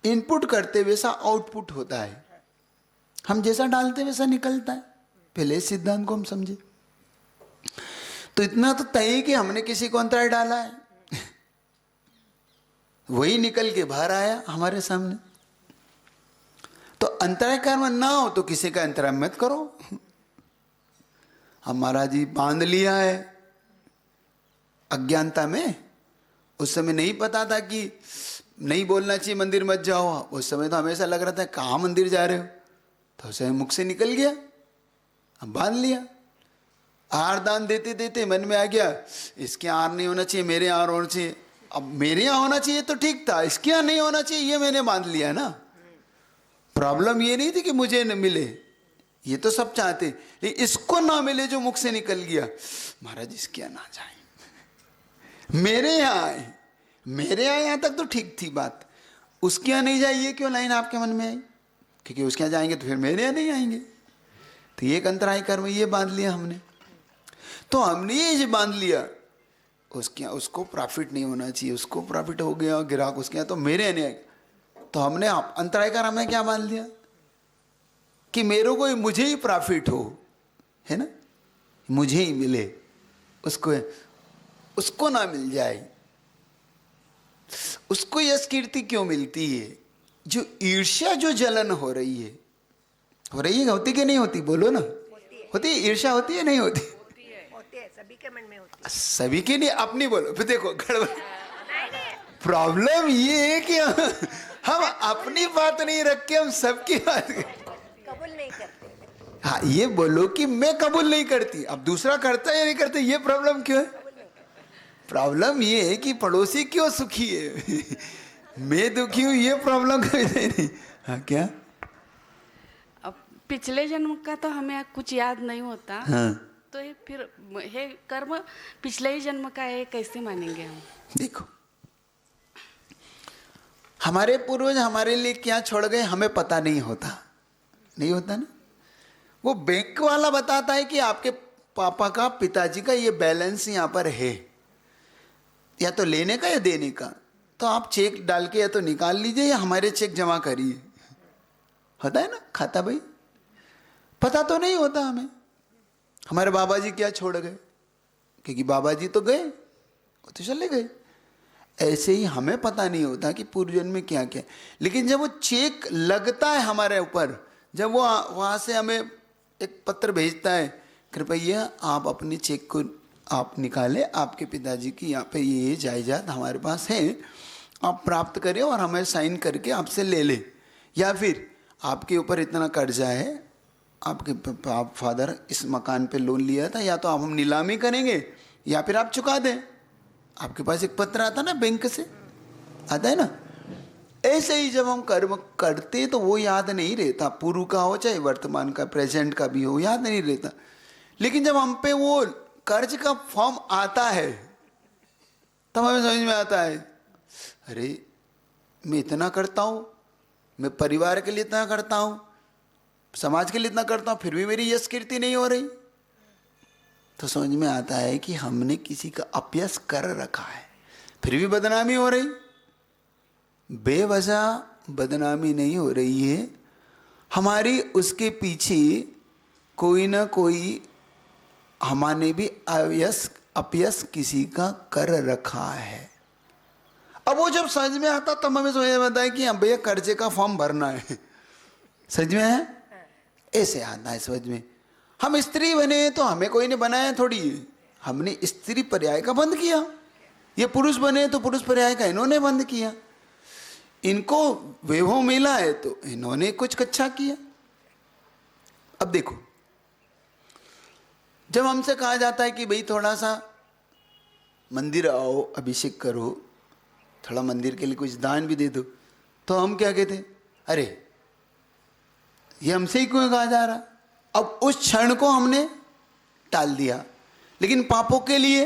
S1: इनपुट करते वैसा आउटपुट होता है, हम जैसा डालते वैसा निकलता है। पहले इस सिद्धांत को हम समझे। तो इतना तो तय है कि हमने किसी को अंतराय डाला है, वही निकल के बाहर आया हमारे सामने। तो अंतराय कर्म ना हो तो किसी का अंतराय मत करो। हमारा जी बांध लिया है अज्ञानता में, उस समय नहीं पता था कि नहीं बोलना चाहिए मंदिर मत जाओ। उस समय तो हमेशा लग रहा था कहाँ मंदिर जा रहे हो, तो उस समय मुख से निकल गया, अब बांध लिया। आहार दान देते देते मन में आ गया इसके आहार नहीं होना चाहिए, मेरे आहार होना चाहिए। अब मेरे यहाँ होना चाहिए तो ठीक था, इसके यहाँ नहीं होना चाहिए, ये मैंने बांध लिया ना। प्रॉब्लम ये नहीं थी कि मुझे न मिले, ये तो सब चाहते, लेकिन इसको ना मिले जो मुख से निकल गया, महाराज इसके यहाँ ना जाए, मेरे यहाँ आए। मेरे यहाँ तक तो ठीक थी बात, उसके यहाँ नहीं जाइए क्यों लाइन आपके मन में आई? क्योंकि उसके यहाँ जाएंगे तो फिर मेरे यहाँ नहीं आएंगे। तो ये अंतराय कर्म ये बांध लिया हमने। तो हमने ये बांध लिया, उसके यहाँ उसको प्रॉफिट नहीं होना चाहिए, उसको प्रॉफिट हो गया, ग्राहक उसके यहाँ, तो मेरे यहाँ नहीं आएगा। तो हमने अंतराय कर्म हमने क्या बांध लिया कि मेरे को मुझे ही प्रॉफिट हो, है ना, मुझे ही मिले, उसको ना मिल जाए। उसको यश कीर्ति क्यों मिलती है? जो ईर्ष्या, जो जलन हो रही है, होती कि नहीं होती? बोलो ना, होती है। ईर्ष्या होती है नहीं होती?
S5: होती है, सभी के मन में होती है।
S1: सभी के नहीं, अपनी बोलो। फिर देखो गड़बड़। प्रॉब्लम ये है कि हम अपनी बात नहीं रख के हम सबकी बात
S5: कबूल नहीं करते।
S1: हाँ, ये बोलो कि मैं कबूल नहीं करती, अब दूसरा करता है या नहीं करता, ये प्रॉब्लम क्यों है? प्रॉब्लम ये है कि पड़ोसी क्यों सुखी है मैं दुखी हूं, ये प्रॉब्लम कभी नहीं। हाँ क्या?
S4: अब पिछले जन्म का तो हमें कुछ याद नहीं होता।
S1: हाँ
S4: तो ये फिर ये कर्म पिछले ही जन्म का है, कैसे मानेंगे हम?
S1: देखो, हमारे पूर्वज हमारे लिए क्या छोड़ गए हमें पता नहीं होता, नहीं होता ना। वो बैंक वाला बताता है कि आपके पापा का, पिताजी का ये बैलेंस यहाँ पर है, या तो लेने का या देने का, तो आप चेक डाल के या तो निकाल लीजिए या हमारे चेक जमा करिए। होता है ना खाता भाई, पता तो नहीं होता हमें हमारे बाबा जी क्या छोड़ गए, क्योंकि बाबा जी तो गए, वो तो चले गए। ऐसे ही हमें पता नहीं होता कि पूर्व जन्म में क्या क्या। लेकिन जब वो चेक लगता है हमारे ऊपर, जब वो वहाँ से हमें एक पत्र भेजता है, कृपया आप अपने चेक को आप निकालें, आपके पिताजी की यहाँ पे ये जायदाद हमारे पास है, आप प्राप्त करें और हमें साइन करके आपसे ले लें, या फिर आपके ऊपर इतना कर्जा है, आपके आप फादर इस मकान पे लोन लिया था, या तो आप हम नीलामी करेंगे या फिर आप चुका दें। आपके पास एक पत्र आता ना बैंक से, आता है ना। ऐसे ही जब हम कर्म करते तो वो याद नहीं रहता, पूर्व का हो चाहे वर्तमान का, प्रेजेंट का भी हो, याद नहीं रहता। लेकिन जब हम पे वो कर्ज का फॉर्म आता है तब हमें समझ में आता है, अरे मैं इतना करता हूँ, मैं परिवार के लिए इतना करता हूँ, समाज के लिए इतना करता हूँ, फिर भी मेरी यश कीर्ति नहीं हो रही। तो समझ में आता है कि हमने किसी का अपयश कर रखा है, फिर भी बदनामी हो रही। बेवजह बदनामी नहीं हो रही है, हमारी उसके पीछे कोई ना कोई हमने भी अपयश किसी का कर रखा है। अब वो जब समझ में आता तब हमें समझ में आता है कि भैया कर्जे का फॉर्म भरना है। समझ में है? ऐसे आता है समझ में। हम स्त्री बने तो हमें कोई ने बनाया थोड़ी है, हमने स्त्री पर्याय का बंद किया। ये पुरुष बने तो पुरुष पर्याय का इन्होंने बंद किया। इनको वैभव मिला है तो इन्होंने कुछ अच्छा किया। अब देखो, जब हमसे कहा जाता है कि भाई थोड़ा सा मंदिर आओ, अभिषेक करो, थोड़ा मंदिर के लिए कुछ दान भी दे दो, तो हम क्या कहते, अरे ये हमसे ही क्यों कहा जा रहा। अब उस क्षण को हमने टाल दिया, लेकिन पापों के लिए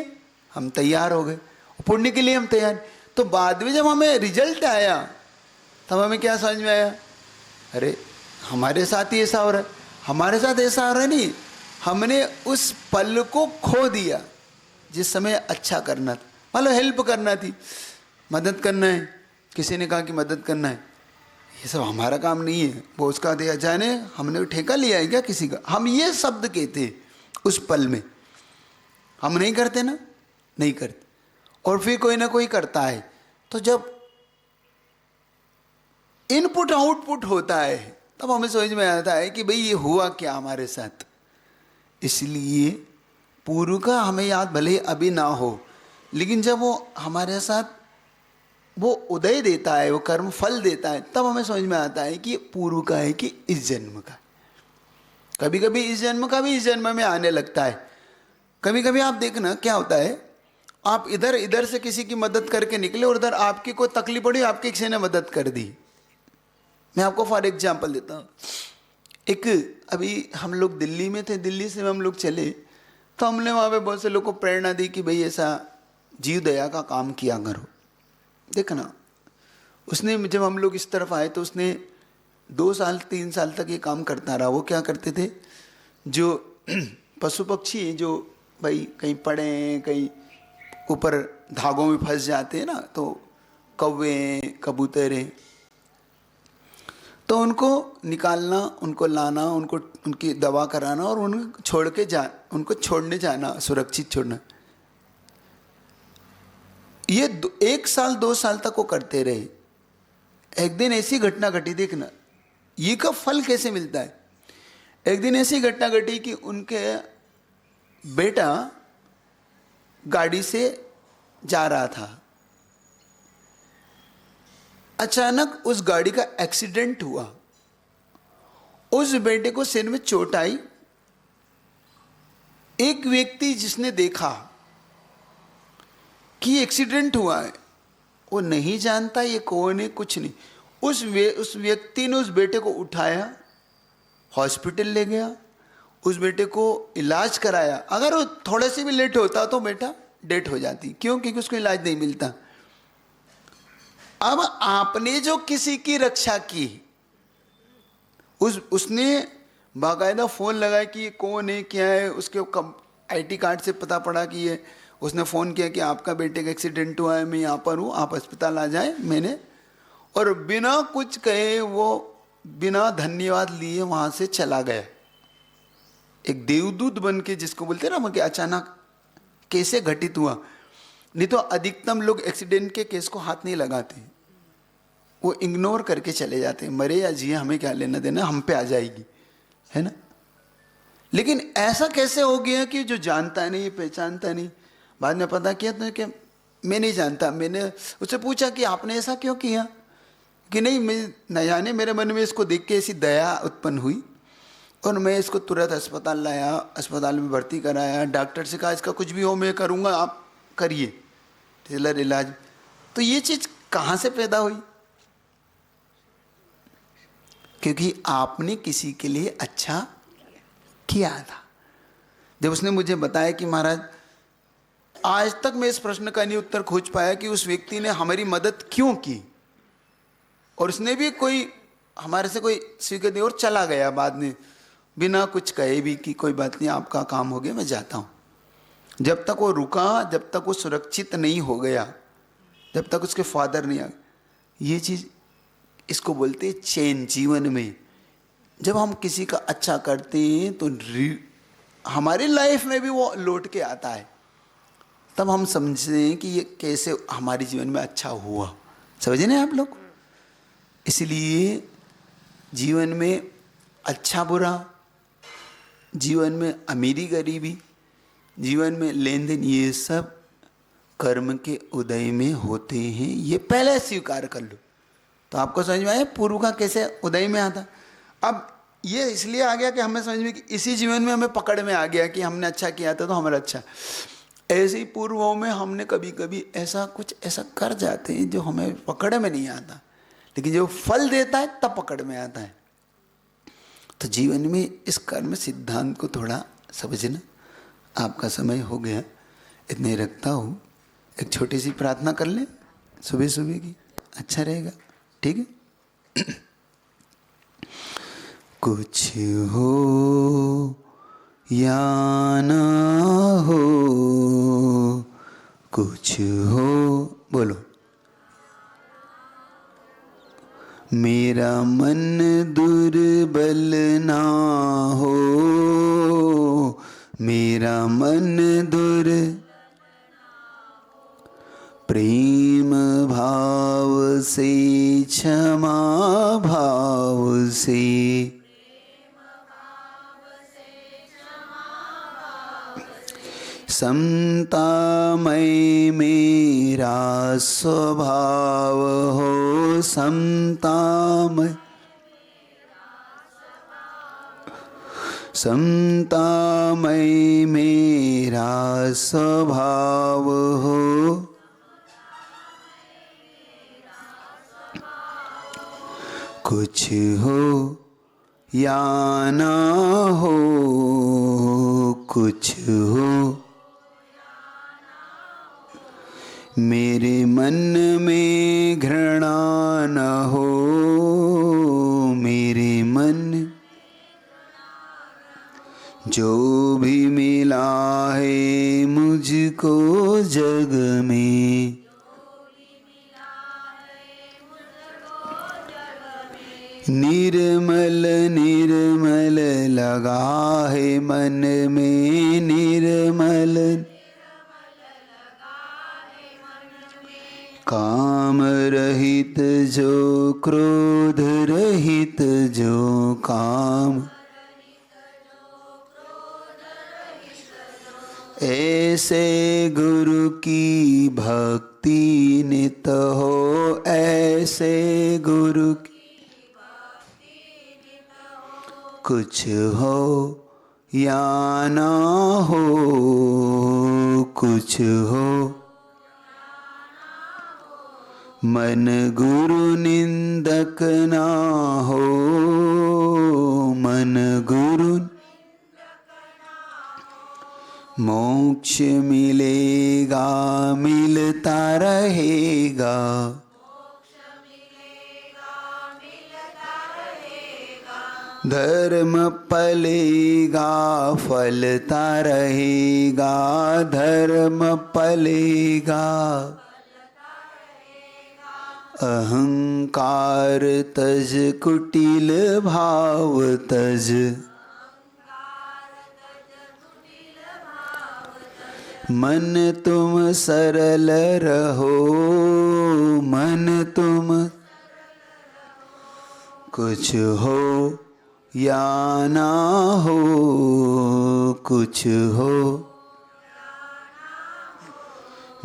S1: हम तैयार हो गए, पुण्य के लिए हम तैयार। तो बाद में जब हमें रिजल्ट आया तब हमें क्या समझ में आया, अरे हमारे साथ ही ऐसा हो रहा है, हमारे साथ ऐसा हो रहा है नहीं, हमने उस पल को खो दिया जिस समय अच्छा करना था। मान लो हेल्प करना थी, मदद करना है, किसी ने कहा कि मदद करना है, ये सब हमारा काम नहीं है, वो उसका दिया जाने, हमने ठेका लिया है क्या किसी का। हम ये शब्द कहते उस पल में, हम नहीं करते ना, नहीं करते। और फिर कोई ना कोई करता है, तो जब इनपुट आउटपुट होता है तब हमें समझ में आता है कि भाई ये हुआ क्या हमारे साथ। इसलिए पूर्व का हमें याद भले ही अभी ना हो, लेकिन जब वो हमारे साथ वो उदय देता है, वो कर्म फल देता है, तब हमें समझ में आता है कि ये पूर्व का है कि इस जन्म का। कभी कभी इस जन्म का भी इस जन्म में आने लगता है। कभी कभी आप देखना क्या होता है, आप इधर इधर से किसी की मदद करके निकले और उधर आपकी कोई तकलीफ पड़ी, आपकी किसी ने मदद कर दी। मैं आपको फॉर एग्जाम्पल देता हूँ। एक अभी हम लोग दिल्ली में थे, दिल्ली से हम लोग चले तो हमने वहाँ पे बहुत से लोगों को प्रेरणा दी कि भाई ऐसा जीव दया का काम किया करो। देखना, उसने जब हम लोग इस तरफ आए तो उसने 2 साल 3 साल तक ये काम करता रहा। वो क्या करते थे, जो पशु पक्षी जो भाई कहीं पड़े हैं, कहीं ऊपर धागों में फंस जाते हैं ना, तो कौवे कबूतर हैं, तो उनको निकालना, उनको लाना, उनको उनकी दवा कराना और उनको उनको छोड़ने जाना, सुरक्षित छोड़ना। ये 1 साल 2 साल तक वो करते रहे। एक दिन ऐसी घटना घटी, देखना ये का फल कैसे मिलता है। एक दिन ऐसी घटना घटी कि उनके बेटा गाड़ी से जा रहा था, अचानक उस गाड़ी का एक्सीडेंट हुआ। उस बेटे को सिर में चोट आई। एक व्यक्ति जिसने देखा कि एक्सीडेंट हुआ है, वो नहीं जानता ये कौन है, कुछ नहीं। उस व्यक्ति ने उस बेटे को उठाया, हॉस्पिटल ले गया, उस बेटे को इलाज कराया। अगर वो थोड़े से भी लेट होता तो बेटा डेथ हो जाती। क्यों? क्योंकि उसको इलाज नहीं मिलता। अब आपने जो किसी की रक्षा की, उसने बाकायदा फोन लगाया कि ये कौन है, क्या है, उसके आईटी कार्ड से पता पड़ा कि ये, उसने फ़ोन किया कि आपका बेटे का एक्सीडेंट हुआ है, मैं यहाँ पर हूँ, आप अस्पताल आ जाए। मैंने, और बिना कुछ कहे वो बिना धन्यवाद लिए वहाँ से चला गया। एक देवदूत बन के, जिसको बोलते हैं ना कि अचानक कैसे घटित हुआ। नहीं तो अधिकतम लोग एक्सीडेंट के केस को हाथ नहीं लगाते, वो इग्नोर करके चले जाते हैं, मरे या जिए हमें क्या लेना देना, हम पे आ जाएगी, है ना। लेकिन ऐसा कैसे हो गया कि जो जानता नहीं, पहचानता नहीं, बाद में पता किया तो कि मैं नहीं जानता। मैंने उससे पूछा कि आपने ऐसा क्यों किया, कि नहीं मैं न जाने, मेरे मन में इसको देख के ऐसी दया उत्पन्न हुई और मैं इसको तुरंत अस्पताल लाया, अस्पताल में भर्ती कराया, डॉक्टर से कहा इसका कुछ भी हो मैं करूँगा, आप करिए टेलर इलाज। तो ये चीज़ कहाँ से पैदा हुई? क्योंकि आपने किसी के लिए अच्छा किया था। जब उसने मुझे बताया कि महाराज आज तक मैं इस प्रश्न का नहीं उत्तर खोज पाया कि उस व्यक्ति ने हमारी मदद क्यों की, और उसने भी कोई हमारे से कोई स्वीकृति और चला गया बाद में बिना कुछ कहे भी कि कोई बात नहीं, आपका काम हो गया, मैं जाता हूँ। जब तक वो रुका, जब तक वो सुरक्षित नहीं हो गया, जब तक उसके फादर नहीं आ गए। ये चीज़, इसको बोलते हैं चेन। जीवन में जब हम किसी का अच्छा करते हैं तो हमारी लाइफ में भी वो लौट के आता है, तब हम समझते हैं कि ये कैसे हमारे जीवन में अच्छा हुआ। समझे ना आप लोग? इसलिए जीवन में अच्छा बुरा, जीवन में अमीरी गरीबी, जीवन में लेन देन, ये सब कर्म के उदय में होते हैं। ये पहले स्वीकार कर लो तो आपको समझ में आया पूर्व का कैसे उदय में आता। अब ये इसलिए आ गया कि हमें समझ में कि इसी जीवन में हमें पकड़ में आ गया कि हमने अच्छा किया था तो हमारा अच्छा। ऐसे ही पूर्वों में हमने कभी कभी ऐसा कुछ ऐसा कर जाते हैं जो हमें पकड़ में नहीं आता, लेकिन जो फल देता है तब पकड़ में आता है। तो जीवन में इस कर्म सिद्धांत को थोड़ा समझना। आपका समय हो गया, इतने ही रखता हूँ। एक छोटी सी प्रार्थना कर लें सुबह सुबह की, अच्छा रहेगा। ठीक है। कुछ हो या ना हो, कुछ हो, बोलो। मेरा मन दुर्बल ना हो, मेरा मन प्रेम भाव से, क्षमा भाव से, समता में मेरा स्वभाव हो, समता में, समता में मेरा स्वभाव हो। कुछ हो या ना हो, कुछ हो, मेरे मन में घृणा न हो, मेरे मन जो भी मिला है मुझको जग में, निर्मल निर्मल लगा है मन में, निर्मल काम रहित जो, क्रोध रहित जो काम, ऐसे गुरु की भक्ति नित हो, ऐसे गुरु की कुछ हो या ना हो, कुछ हो मन गुरु निंदक ना हो, मन गुरु मोक्ष मिलेगा मिलता रहेगा, धर्म पलेगा फलता रहेगा, धर्म पलेगा। अहंकार तज कुटिल भाव तज, मन तुम सरल रहो, मन तुम कुछ हो या ना हो, कुछ हो।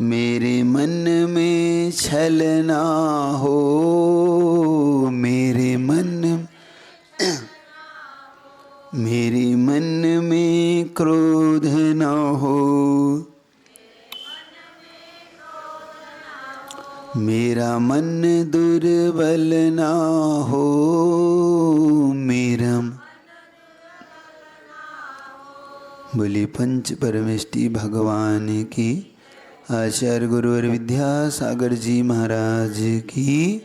S1: मेरे मन में छल ना हो, मेरे मन में क्रोध न हो, मेरा मन दुर्बल ना हो, मेरा। बोली पंच परमेष्टि भगवान की, आचार्य गुरुवर विद्यासागर जी महाराज की।